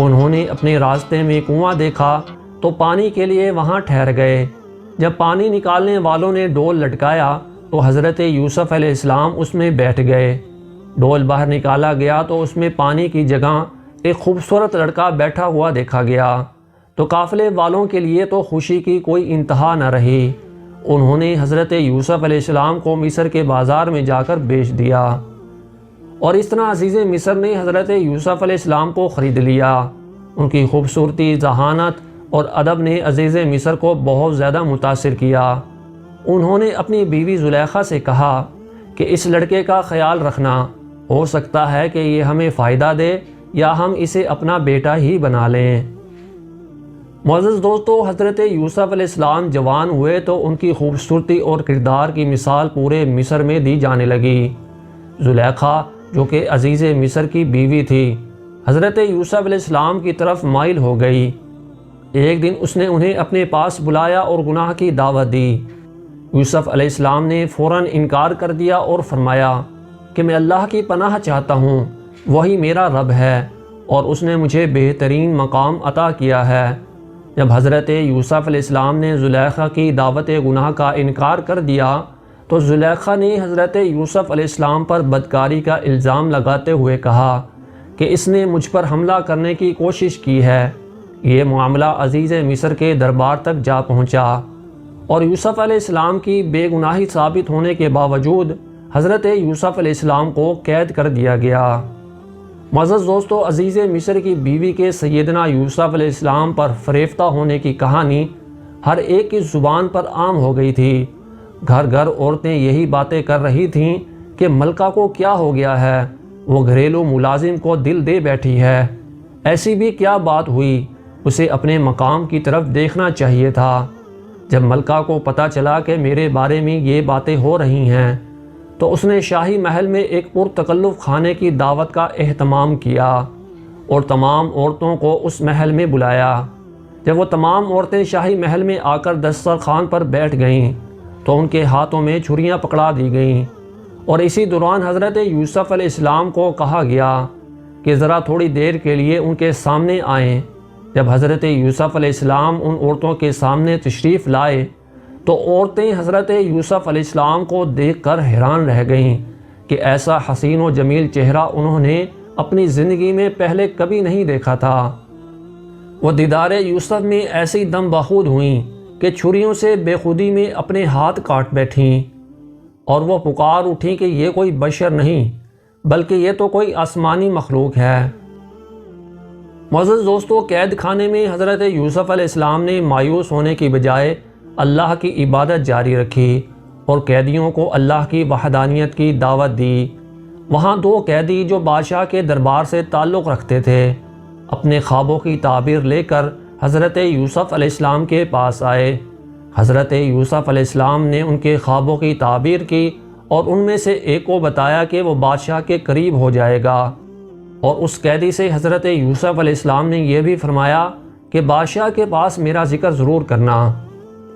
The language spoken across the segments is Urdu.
انہوں نے اپنے راستے میں کنواں دیکھا تو پانی کے لیے وہاں ٹھہر گئے۔ جب پانی نکالنے والوں نے ڈول لٹکایا تو حضرت یوسف علیہ السلام اس میں بیٹھ گئے۔ ڈول باہر نکالا گیا تو اس میں پانی کی جگہ ایک خوبصورت لڑکا بیٹھا ہوا دیکھا گیا تو قافلے والوں کے لیے تو خوشی کی کوئی انتہا نہ رہی۔ انہوں نے حضرت یوسف علیہ السلام کو مصر کے بازار میں جا کر بیچ دیا، اور اس طرح عزیز مصر نے حضرت یوسف علیہ السلام کو خرید لیا۔ ان کی خوبصورتی، ذہانت اور ادب نے عزیز مصر کو بہت زیادہ متاثر کیا۔ انہوں نے اپنی بیوی زلیخا سے کہا کہ اس لڑکے کا خیال رکھنا، ہو سکتا ہے کہ یہ ہمیں فائدہ دے یا ہم اسے اپنا بیٹا ہی بنا لیں۔ معزز دوستو، حضرت یوسف علیہ السلام جوان ہوئے تو ان کی خوبصورتی اور کردار کی مثال پورے مصر میں دی جانے لگی۔ زلیخا جو کہ عزیز مصر کی بیوی تھی، حضرت یوسف علیہ السلام کی طرف مائل ہو گئی۔ ایک دن اس نے انہیں اپنے پاس بلایا اور گناہ کی دعوت دی۔ یوسف علیہ السلام نے فوراً انکار کر دیا اور فرمایا کہ میں اللہ کی پناہ چاہتا ہوں، وہی میرا رب ہے اور اس نے مجھے بہترین مقام عطا کیا ہے۔ جب حضرت یوسف علیہ السلام نے زلیخا کی دعوت گناہ کا انکار کر دیا تو زلیخا نے حضرت یوسف علیہ السلام پر بدکاری کا الزام لگاتے ہوئے کہا کہ اس نے مجھ پر حملہ کرنے کی کوشش کی ہے۔ یہ معاملہ عزیز مصر کے دربار تک جا پہنچا اور یوسف علیہ السلام کی بے گناہی ثابت ہونے کے باوجود حضرت یوسف علیہ السلام کو قید کر دیا گیا۔ معزز دوستو، عزیز مصر کی بیوی کے سیدنا یوسف علیہ السلام پر فریفتہ ہونے کی کہانی ہر ایک کی زبان پر عام ہو گئی تھی۔ گھر گھر عورتیں یہی باتیں کر رہی تھیں کہ ملکہ کو کیا ہو گیا ہے، وہ گھریلو ملازم کو دل دے بیٹھی ہے۔ ایسی بھی کیا بات ہوئی، اسے اپنے مقام کی طرف دیکھنا چاہیے تھا۔ جب ملکہ کو پتہ چلا کہ میرے بارے میں یہ باتیں ہو رہی ہیں تو اس نے شاہی محل میں ایک پرتکلف کھانے کی دعوت کا اہتمام کیا اور تمام عورتوں کو اس محل میں بلایا۔ جب وہ تمام عورتیں شاہی محل میں آ کر دسترخوان پر بیٹھ گئیں تو ان کے ہاتھوں میں چھریاں پکڑا دی گئیں، اور اسی دوران حضرت یوسف علیہ السلام کو کہا گیا کہ ذرا تھوڑی دیر کے لیے ان کے سامنے آئیں۔ جب حضرت یوسف علیہ السلام ان عورتوں کے سامنے تشریف لائے تو عورتیں حضرت یوسف علیہ السلام کو دیکھ کر حیران رہ گئیں کہ ایسا حسین و جمیل چہرہ انہوں نے اپنی زندگی میں پہلے کبھی نہیں دیکھا تھا۔ وہ دیدار یوسف میں ایسی دم بخود ہوئیں کہ چھریوں سے بے خودی میں اپنے ہاتھ کاٹ بیٹھیں، اور وہ پکار اٹھیں کہ یہ کوئی بشر نہیں بلکہ یہ تو کوئی آسمانی مخلوق ہے۔ معزز دوستو، قید خانے میں حضرت یوسف علیہ السلام نے مایوس ہونے کی بجائے اللہ کی عبادت جاری رکھی اور قیدیوں کو اللہ کی وحدانیت کی دعوت دی۔ وہاں دو قیدی جو بادشاہ کے دربار سے تعلق رکھتے تھے اپنے خوابوں کی تعبیر لے کر حضرت یوسف علیہ السلام کے پاس آئے۔ حضرت یوسف علیہ السلام نے ان کے خوابوں کی تعبیر کی اور ان میں سے ایک کو بتایا کہ وہ بادشاہ کے قریب ہو جائے گا، اور اس قیدی سے حضرت یوسف علیہ السلام نے یہ بھی فرمایا کہ بادشاہ کے پاس میرا ذکر ضرور کرنا۔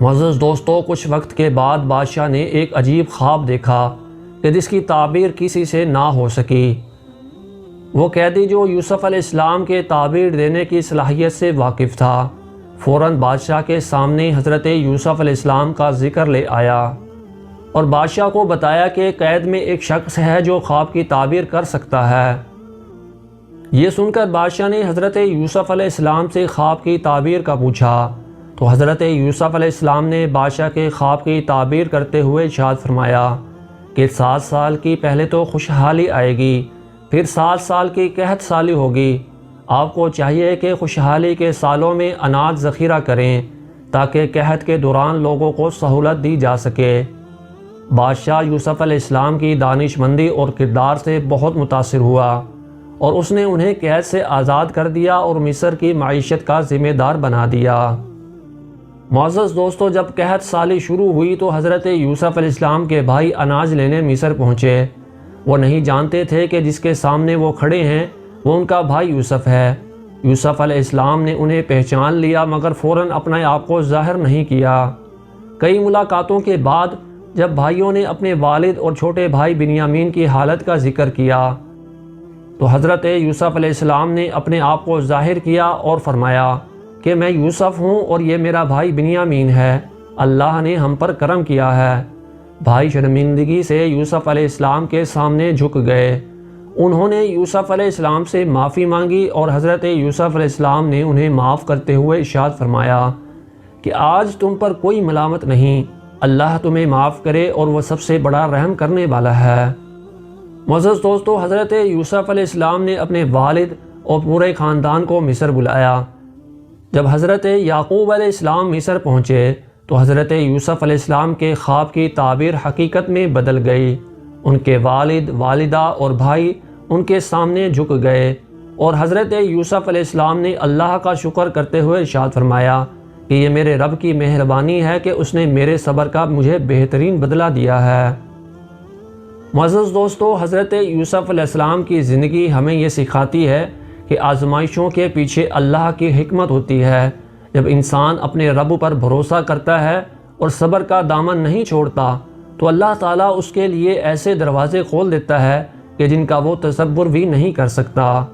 معزز دوستو، کچھ وقت کے بعد بادشاہ نے ایک عجیب خواب دیکھا کہ جس کی تعبیر کسی سے نہ ہو سکی۔ وہ قیدی جو یوسف علیہ السلام کے تعبیر دینے کی صلاحیت سے واقف تھا فوراً بادشاہ کے سامنے حضرت یوسف علیہ السلام کا ذکر لے آیا اور بادشاہ کو بتایا کہ قید میں ایک شخص ہے جو خواب کی تعبیر کر سکتا ہے۔ یہ سن کر بادشاہ نے حضرت یوسف علیہ السلام سے خواب کی تعبیر کا پوچھا تو حضرت یوسف علیہ السلام نے بادشاہ کے خواب کی تعبیر کرتے ہوئے ارشاد فرمایا کہ 7 سال کی پہلے تو خوشحالی آئے گی، پھر 7 سال کی قحط سالی ہوگی۔ آپ کو چاہیے کہ خوشحالی کے سالوں میں اناج ذخیرہ کریں تاکہ قحط کے دوران لوگوں کو سہولت دی جا سکے۔ بادشاہ یوسف علیہ السلام کی دانش مندی اور کردار سے بہت متاثر ہوا اور اس نے انہیں قید سے آزاد کر دیا اور مصر کی معیشت کا ذمہ دار بنا دیا۔ معزز دوستو، جب قحط سالی شروع ہوئی تو حضرت یوسف علیہ السلام کے بھائی اناج لینے مصر پہنچے۔ وہ نہیں جانتے تھے کہ جس کے سامنے وہ کھڑے ہیں وہ ان کا بھائی یوسف ہے۔ یوسف علیہ السلام نے انہیں پہچان لیا مگر فوراً اپنے آپ کو ظاہر نہیں کیا۔ کئی ملاقاتوں کے بعد جب بھائیوں نے اپنے والد اور چھوٹے بھائی بنیامین کی حالت کا ذکر کیا تو حضرت یوسف علیہ السلام نے اپنے آپ کو ظاہر کیا اور فرمایا کہ میں یوسف ہوں اور یہ میرا بھائی بنیامین ہے، اللہ نے ہم پر کرم کیا ہے۔ بھائی شرمندگی سے یوسف علیہ السلام کے سامنے جھک گئے۔ انہوں نے یوسف علیہ السلام سے معافی مانگی اور حضرت یوسف علیہ السلام نے انہیں معاف کرتے ہوئے ارشاد فرمایا کہ آج تم پر کوئی ملامت نہیں، اللہ تمہیں معاف کرے اور وہ سب سے بڑا رحم کرنے والا ہے۔ معزز دوستو، حضرت یوسف علیہ السلام نے اپنے والد اور پورے خاندان کو مصر بلایا۔ جب حضرت یعقوب علیہ السلام مصر پہنچے تو حضرت یوسف علیہ السلام کے خواب کی تعبیر حقیقت میں بدل گئی۔ ان کے والد، والدہ اور بھائی ان کے سامنے جھک گئے اور حضرت یوسف علیہ السلام نے اللہ کا شکر کرتے ہوئے ارشاد فرمایا کہ یہ میرے رب کی مہربانی ہے کہ اس نے میرے صبر کا مجھے بہترین بدلہ دیا ہے۔ معزز دوستو، حضرت یوسف علیہ السلام کی زندگی ہمیں یہ سکھاتی ہے کہ آزمائشوں کے پیچھے اللہ کی حکمت ہوتی ہے۔ جب انسان اپنے رب پر بھروسہ کرتا ہے اور صبر کا دامن نہیں چھوڑتا تو اللہ تعالیٰ اس کے لیے ایسے دروازے کھول دیتا ہے کہ جن کا وہ تصور بھی نہیں کر سکتا۔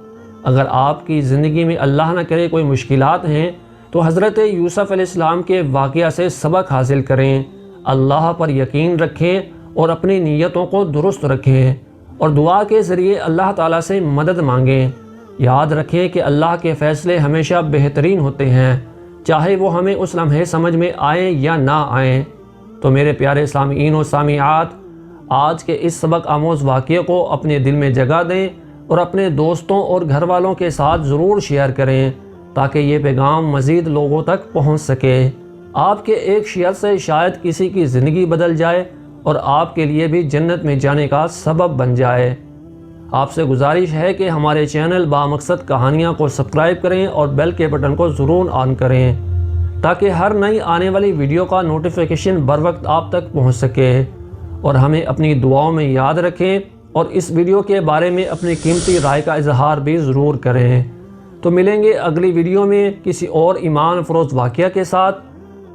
اگر آپ کی زندگی میں اللہ نہ کرے کوئی مشکلات ہیں تو حضرت یوسف علیہ السلام کے واقعہ سے سبق حاصل کریں، اللہ پر یقین رکھیں اور اپنی نیتوں کو درست رکھیں اور دعا کے ذریعے اللہ تعالیٰ سے مدد مانگیں۔ یاد رکھیں کہ اللہ کے فیصلے ہمیشہ بہترین ہوتے ہیں، چاہے وہ ہمیں اس لمحے سمجھ میں آئیں یا نہ آئیں۔ تو میرے پیارے سامعین و سامعات، آج کے اس سبق آموز واقعے کو اپنے دل میں جگہ دیں اور اپنے دوستوں اور گھر والوں کے ساتھ ضرور شیئر کریں تاکہ یہ پیغام مزید لوگوں تک پہنچ سکے۔ آپ کے ایک شیئر سے شاید کسی کی زندگی بدل جائے اور آپ کے لیے بھی جنت میں جانے کا سبب بن جائے۔ آپ سے گزارش ہے کہ ہمارے چینل بامقصد کہانیاں کو سبسکرائب کریں اور بیل کے بٹن کو ضرور آن کریں تاکہ ہر نئی آنے والی ویڈیو کا نوٹیفیکیشن بر وقت آپ تک پہنچ سکے، اور ہمیں اپنی دعاؤں میں یاد رکھیں اور اس ویڈیو کے بارے میں اپنی قیمتی رائے کا اظہار بھی ضرور کریں۔ تو ملیں گے اگلی ویڈیو میں کسی اور ایمان افروز واقعہ کے ساتھ۔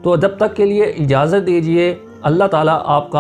تو جب تک کے لیے اجازت دیجیے، اللہ تعالیٰ آپ کا